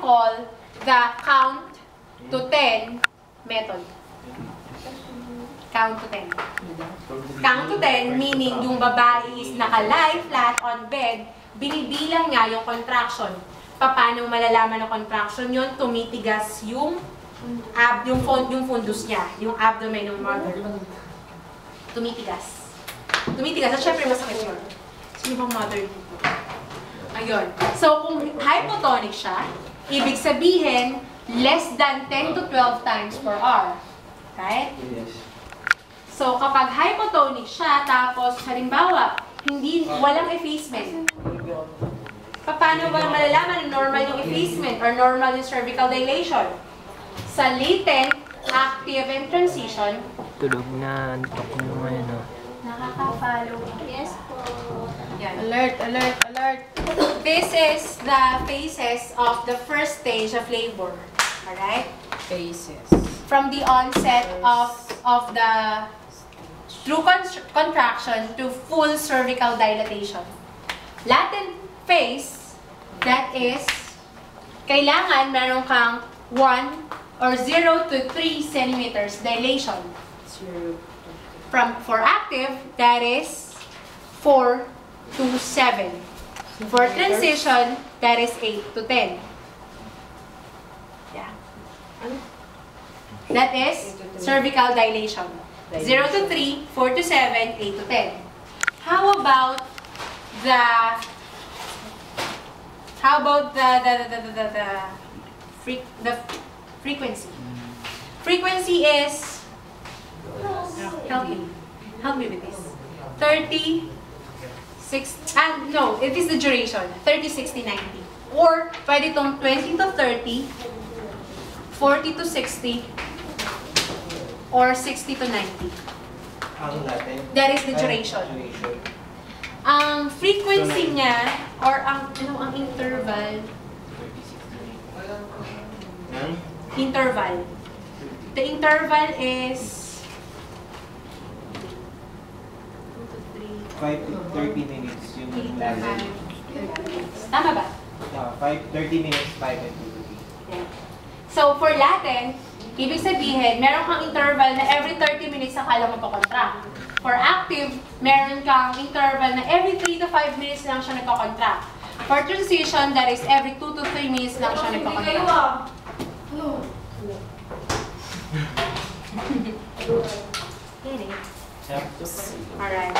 call the count to 10 method. Count to 10. Count to 10, meaning yung babae is naka-lie flat on bed, binibilang niya yung contraction. Paano malalaman ng contraction yun? Tumitigas yung fundus niya, yung abdomen ng mother. Tumitigas. Tumitigas. At syempre masakit yun. Sino bang mother dito? Ayun. So, kung hypotonic siya, ibig sabihin, less than 10 to 12 times per hour. Right? Yes. So, kapag hypotonic siya, tapos, halimbawa, walang effacement. Paano ba malalaman na normal yung effacement or normal yung cervical dilation? Sa latent, active, and transition. Tulog na, antok mo ngayon, no? Nakaka-follow. Yes po. Yan. Alert, alert, alert. This is the phases of the first stage of labor. Alright? Phases. From the onset of the true contraction to full cervical dilatation. Latent phase, that is, kailangan meron kang 1 or 0 to 3 centimeters dilation. For active, that is 4 to 7. For transition, that is 8 to 10. Yeah. That is cervical dilation. 0 to 3, 4 to 7, 8 to 10. How about the frequency? Frequency is, help me with this. 30, 6, no, it is the duration. 30, 60, 90. Or, pwede itong 20 to 30, 40 to 60, or 60 to 90. That is the duration. Ang frequency niya, or ang interval, the interval is 5 to 30 minutes yung latin. Tama ba? 30 minutes, 5 and 2. So, for Latin, ibig sabihin, meron kang interval na every 30 minutes ang kala magkakontract. For active, meron kang interval na every 3 to 5 minutes lang siya nagkakontract. For transition, that is every 2 to 3 minutes lang siya nagkakontract. Alright.